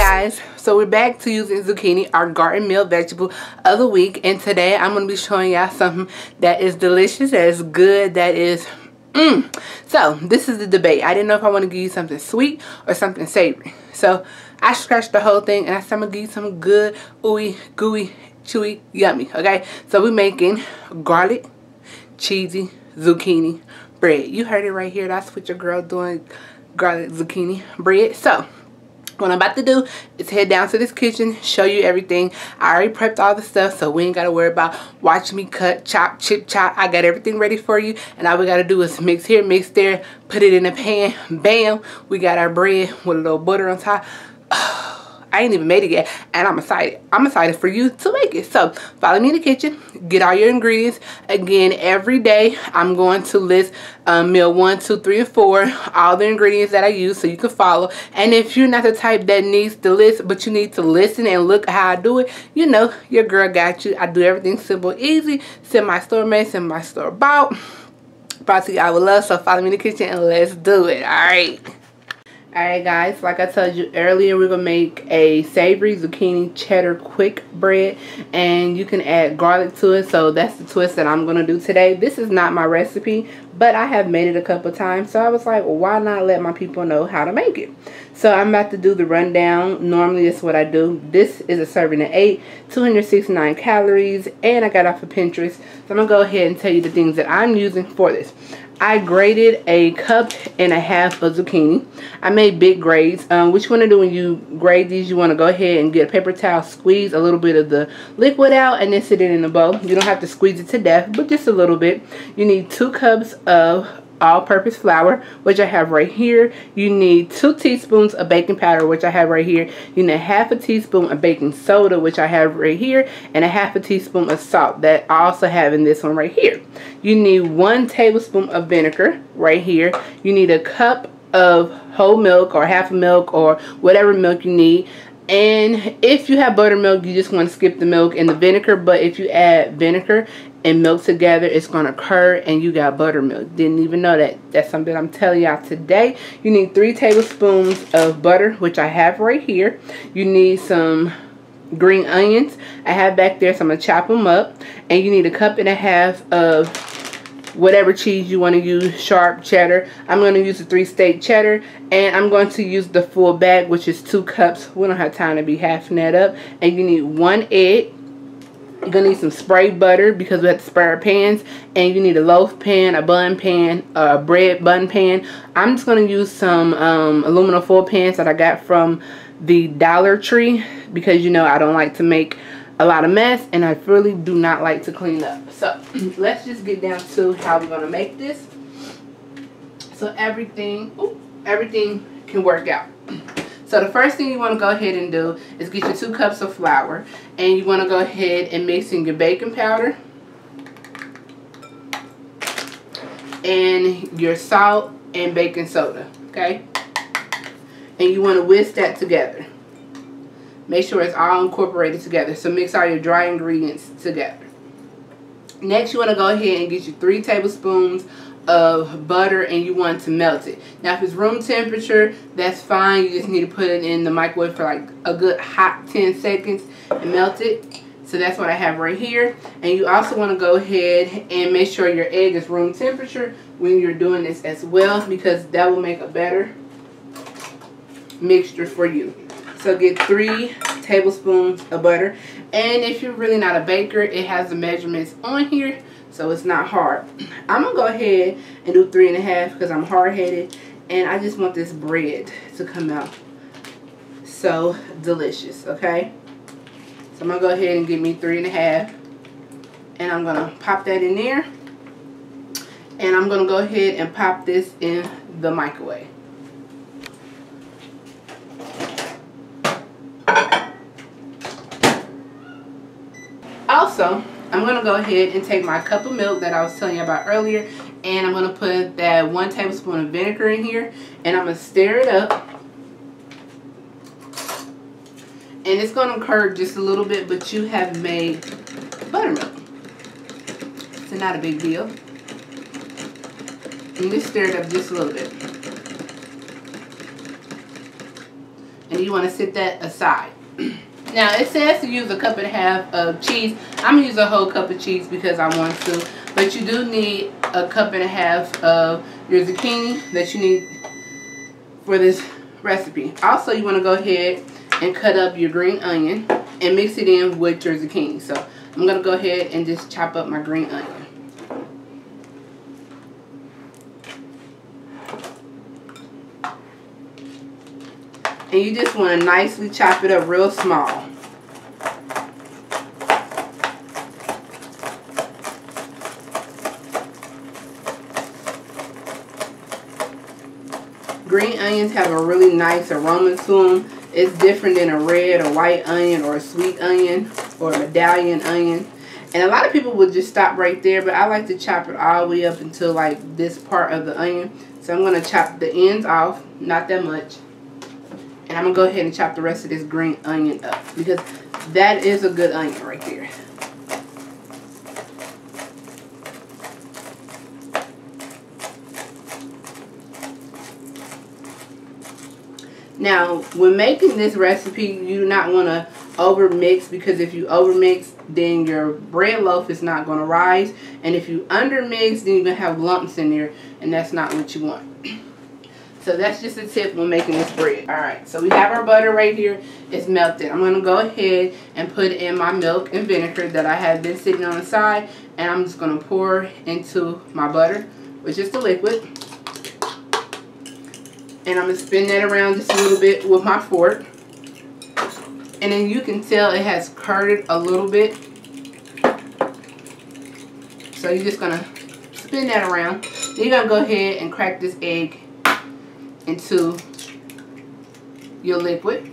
guys, so we're back to using zucchini, our garden meal vegetable of the week, and today I'm going to be showing y'all something that is delicious, that is good, that is So this is the debate. I didn't know if I want to give you something sweet or something savory, so I scratched the whole thing and I said I'm going to give you some good, ooey, gooey, chewy, yummy. Okay, so we're making garlic, cheesy zucchini bread. You heard it right here. That's what your girl doing, garlic zucchini bread. So what I'm about to do is head down to this kitchen, show you everything. I already prepped all the stuff, so we ain't got to worry about watching me cut, chop, chip, chop. I got everything ready for you, and all we got to do is mix here, mix there, put it in a pan. Bam, we got our bread with a little butter on top. I ain't even made it yet, and I'm excited. I'm excited for you to make it. So follow me in the kitchen, get all your ingredients. Again, every day I'm going to list meal 1, 2, 3, and 4, all the ingredients that I use so you can follow. And if you're not the type that needs to list, but you need to listen and look at how I do it, you know, your girl got you. I do everything simple, easy, semi-store made, semi-store bought. Brought to you, I would love. So follow me in the kitchen and let's do it. All right. Alright guys, like I told you earlier, we're going to make a savory zucchini cheddar quick bread, and you can add garlic to it, so that's the twist that I'm going to do today. This is not my recipe, but I have made it a couple times, so I was like, well, why not let my people know how to make it? So I'm about to do the rundown. Normally this is what I do. This is a serving of 8, 269 calories, and I got off of Pinterest, so I'm going to go ahead and tell you the things that I'm using for this. I grated 1.5 cups of zucchini. I made big grades. What you want to do when you grade these, you want to go ahead and get a paper towel, squeeze a little bit of the liquid out, and then sit it in a bowl. You don't have to squeeze it to death, but just a little bit. You need 2 cups of all-purpose flour, which I have right here. You need 2 teaspoons of baking powder, which I have right here. You need 1/2 teaspoon of baking soda, which I have right here, and 1/2 teaspoon of salt that I also have in this one right here. You need 1 tablespoon of vinegar right here. You need 1 cup of whole milk or half a milk or whatever milk you need. And if you have buttermilk, you just want to skip the milk and the vinegar, but if you add vinegar and milk together, it's going to curdle and you got buttermilk. Didn't even know that. That's something I'm telling y'all today. You need 3 tablespoons of butter, which I have right here. You need some green onions I have back there, so I'm going to chop them up. And you need 1.5 cups of whatever cheese you want to use, sharp cheddar. I'm going to use the 3-state cheddar, and I'm going to use the full bag, which is 2 cups. We don't have time to be halving that up. And you need 1 egg. You're going to need some spray butter because we have to spray our pans. And you need a loaf pan, a bun pan, a bread bun pan. I'm just going to use some aluminum foil pans that I got from the Dollar Tree because, you know, I don't like to make a lot of mess, and I really do not like to clean up. So let's just get down to how we're going to make this so everything can work out. So the first thing you want to go ahead and do is get your 2 cups of flour, and you want to go ahead and mix in your baking powder and your salt and baking soda, okay? And you want to whisk that together. Make sure it's all incorporated together. So mix all your dry ingredients together. Next, you want to go ahead and get your 3 tablespoons of butter, and you want to melt it. Now, if it's room temperature, that's fine. You just need to put it in the microwave for like a good hot 10 seconds and melt it. So that's what I have right here. And you also want to go ahead and make sure your egg is room temperature when you're doing this as well, because that will make a better mixture for you. So get 3 tablespoons of butter. And if you're really not a baker, it has the measurements on here, so it's not hard. I'm going to go ahead and do 3.5 because I'm hard-headed. And I just want this bread to come out so delicious, okay? So I'm going to go ahead and give me 3.5. And I'm going to pop that in there. And I'm going to go ahead and pop this in the microwave. Also, I'm going to go ahead and take my cup of milk that I was telling you about earlier, and I'm going to put that 1 tablespoon of vinegar in here, and I'm going to stir it up. And it's going to curdle just a little bit, but you have made buttermilk. So not a big deal. And just stir it up just a little bit. and you want to set that aside. Now it says to use a cup and a half of cheese. I'm gonna use a whole cup of cheese because I want to, but you do need a cup and a half of your zucchini that you need for this recipe. Also, you want to go ahead and cut up your green onion and mix it in with your zucchini. So I'm gonna go ahead and just chop up my green onion. And you just want to nicely chop it up real small. Green onions have a really nice aroma to them. It's different than a red or white onion or a sweet onion or a medallion onion. And a lot of people would just stop right there, but I like to chop it all the way up until like this part of the onion. So I'm going to chop the ends off, not that much. And I'm going to go ahead and chop the rest of this green onion up because that is a good onion right there. Now, when making this recipe, you do not want to over mix, because if you over mix, then your bread loaf is not going to rise. And if you under mix, then you're going to have lumps in there, and that's not what you want. So that's just a tip when making this bread. Alright, so we have our butter right here. It's melted. I'm going to go ahead and put in my milk and vinegar that I have been sitting on the side. And I'm just going to pour into my butter, which is the liquid. And I'm going to spin that around just a little bit with my fork. And then you can tell it has curded a little bit. So you're just going to spin that around. Then you're going to go ahead and crack this egg into your liquid.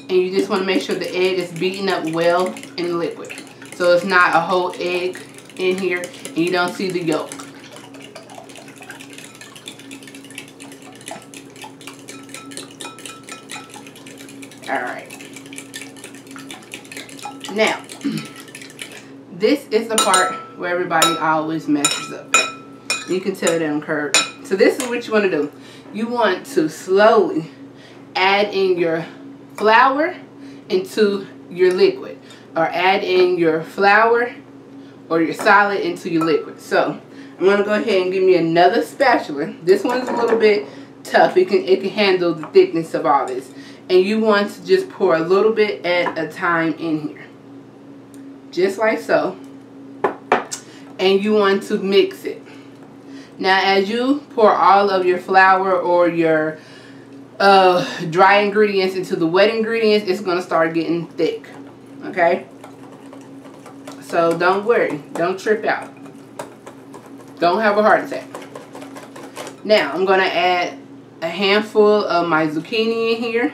And you just want to make sure the egg is beaten up well in the liquid. So it's not a whole egg in here and you don't see the yolk. Alright. Now, this is the part where everybody always messes up. You can tell them curd. So this is what you want to do. You want to slowly add in your flour into your liquid. Or add in your flour or your solid into your liquid. So I'm going to go ahead and give me another spatula. This one's a little bit tough. It can handle the thickness of all this. And you want to just pour a little bit at a time in here. Just like so. And you want to mix it. Now as you pour all of your flour or your dry ingredients into the wet ingredients, it's going to start getting thick. Okay? So don't worry. Don't trip out. Don't have a heart attack. Now I'm going to add a handful of my zucchini in here.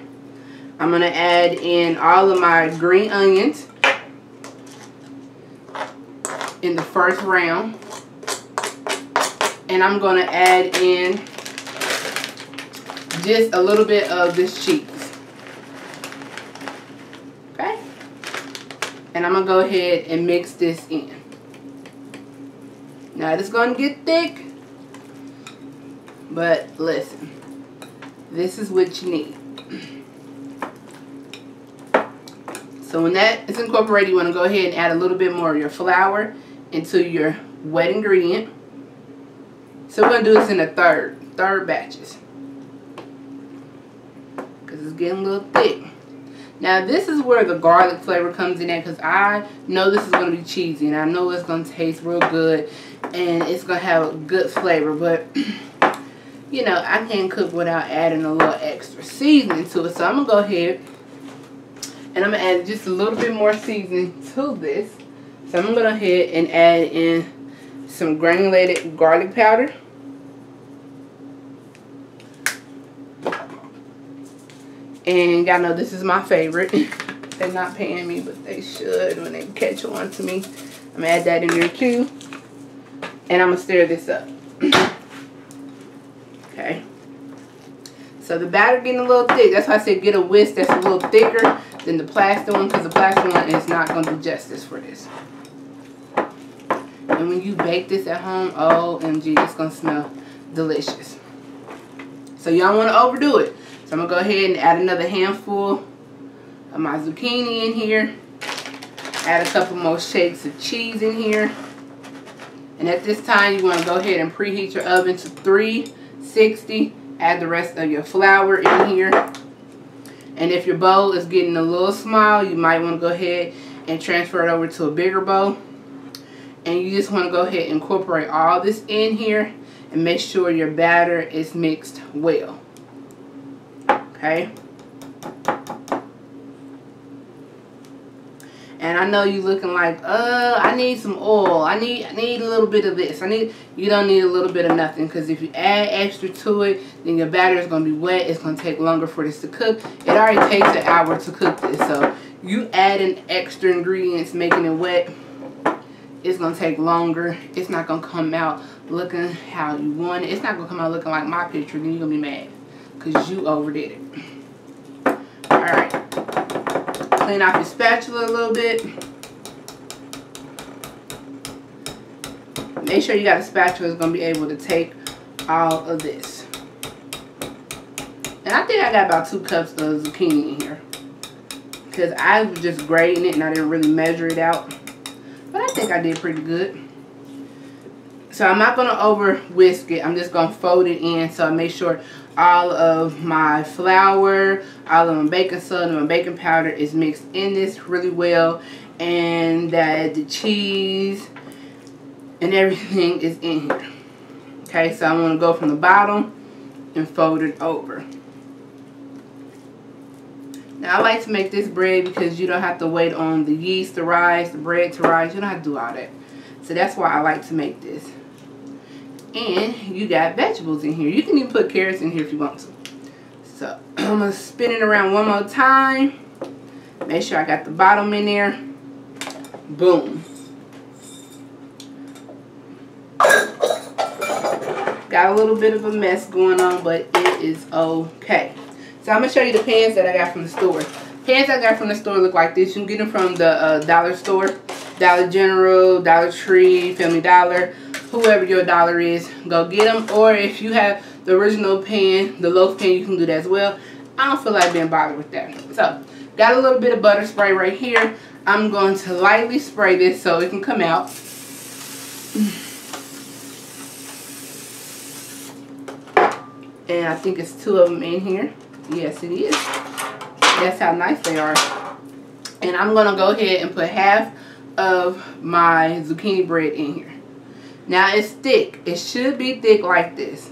I'm going to add in all of my green onions in the first round. And I'm going to add in just a little bit of this cheese. Okay? And I'm going to go ahead and mix this in. Now it's going to get thick. But listen, this is what you need. So when that is incorporated, you want to go ahead and add a little bit more of your flour into your wet ingredient. So we're going to do this in the third batches. Because it's getting a little thick. Now this is where the garlic flavor comes in at, because I know this is going to be cheesy. And I know it's going to taste real good. And it's going to have a good flavor. But, you know, I can't cook without adding a little extra seasoning to it. So I'm going to go ahead and I'm going to add just a little bit more seasoning to this. So I'm going to go ahead and add in some granulated garlic powder. And y'all know this is my favorite. They're not paying me, but they should when they catch on to me. I'm going to add that in there too. And I'm going to stir this up. Okay. So the batter getting a little thick. That's why I said get a whisk that's a little thicker than the plastic one, because the plastic one is not going to do justice for this. And when you bake this at home, OMG, it's going to smell delicious. So you don't want to overdo it. So I'm going to go ahead and add another handful of my zucchini in here. Add a couple more shakes of cheese in here. And at this time, you want to go ahead and preheat your oven to 360. Add the rest of your flour in here. And if your bowl is getting a little small, you might want to go ahead and transfer it over to a bigger bowl. And you just want to go ahead and incorporate all this in here and make sure your batter is mixed well. Okay? And I know you looking like, I need some oil. I need a little bit of this. You don't need a little bit of nothing, because if you add extra to it, then your batter is going to be wet. It's going to take longer for this to cook. It already takes an hour to cook this. So you adding extra ingredients, making it wet, it's going to take longer. It's not going to come out looking how you want it. It's not going to come out looking like my picture. Then you're going to be mad because you overdid it. Alright. Clean off your spatula a little bit. Make sure you got a spatula that's going to be able to take all of this. And I think I got about 2 cups of zucchini in here, because I was just grating it and I didn't really measure it out. But I think I did pretty good. So I'm not going to over whisk it. I'm just going to fold it in, so I make sure all of my flour, all of my baking soda, and my baking powder is mixed in this really well, and that the cheese and everything is in here. Okay, so I want to go from the bottom and fold it over. Now I like to make this bread because you don't have to wait on the yeast to rise, the bread to rise. You don't have to do all that. So that's why I like to make this. And you got vegetables in here. You can even put carrots in here if you want to. So I'm going to spin it around one more time. Make sure I got the bottom in there. Boom. Got a little bit of a mess going on, but it is okay. So I'm going to show you the pans that I got from the store. Pans I got from the store look like this. You can get them from the dollar store. Dollar General, Dollar Tree, Family Dollar. Whoever your dollar is, go get them. Or if you have the original pan, the loaf pan, you can do that as well. I don't feel like being bothered with that. So, got a little bit of butter spray right here. I'm going to lightly spray this so it can come out. And I think it's 2 of them in here. Yes, it is. That's how nice they are. And I'm going to go ahead and put half of my zucchini bread in here. Now it's thick. It should be thick like this.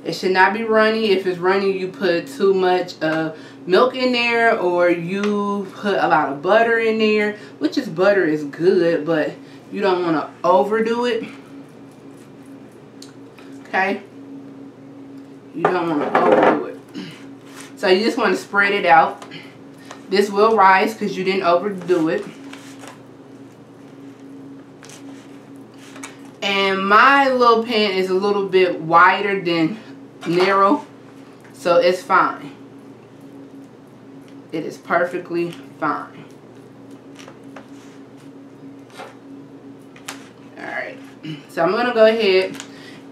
It should not be runny. If it's runny, you put too much milk in there, or you put a lot of butter in there, which is butter is good, but you don't want to overdo it. Okay? You don't want to overdo it. So you just want to spread it out. This will rise because you didn't overdo it. And my little pan is a little bit wider than narrow, so it's fine. It is perfectly fine. Alright, so I'm going to go ahead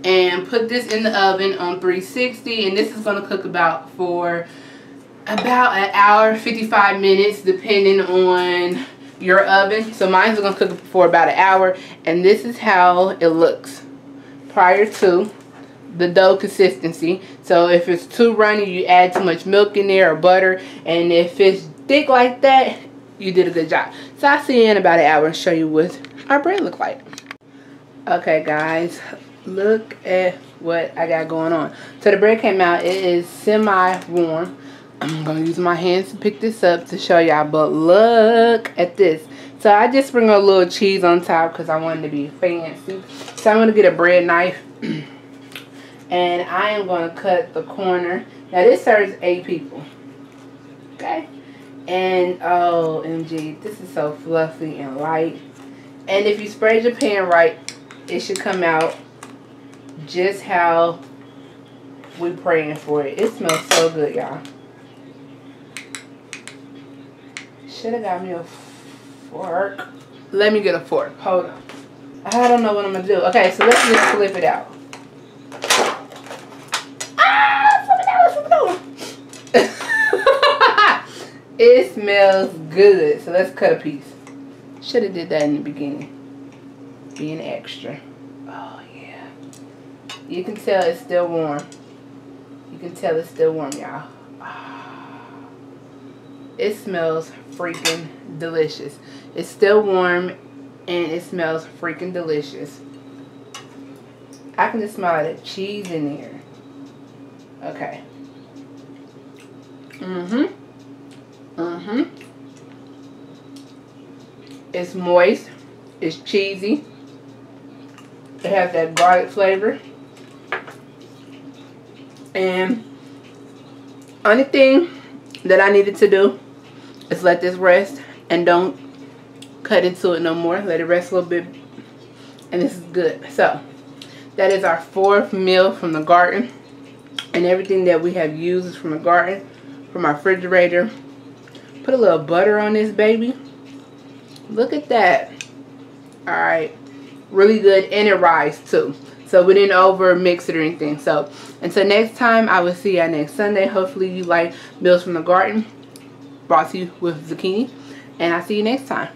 and put this in the oven on 360, and this is going to cook for about an hour, 55 minutes, depending on your oven. So mine's going to cook for about an hour, and this is how it looks prior to the dough consistency. So if it's too runny, you add too much milk in there or butter, and if it's thick like that, you did a good job. So I'll see you in about an hour and show you what our bread look like. Okay guys, look at what I got going on. So the bread came out. It is semi-warm. I'm going to use my hands to pick this up to show y'all, but look at this. So I just sprinkled a little cheese on top because I wanted to be fancy. So I'm going to get a bread knife and I am going to cut the corner. Now this serves 8 people. Okay. And OMG, this is so fluffy and light. And if you sprayed your pan right, it should come out just how we praying for it. It smells so good, y'all. Should have got me a fork. Let me get a fork. Hold on. I don't know what I'm going to do. Okay, so let's just flip it out. Ah, flip it out. It smells good. So let's cut a piece. Should have did that in the beginning. Being extra. Oh yeah. You can tell it's still warm. You can tell it's still warm, y'all. It smells freaking delicious. It's still warm and it smells freaking delicious. I can just smell that cheese in there. Okay. It's moist. It's cheesy. It has that garlic flavor. And only thing that I needed to do is let this rest and don't cut into it no more. Let it rest a little bit. And this is good. So that is our 4th meal from the garden. And everything that we have used is from the garden, from our refrigerator. Put a little butter on this baby. Look at that. Alright. Really good. And it rised too. So we didn't over mix it or anything. So until next time, I will see you next Sunday. Hopefully you like meals from the garden brought to you with zucchini. And I'll see you next time.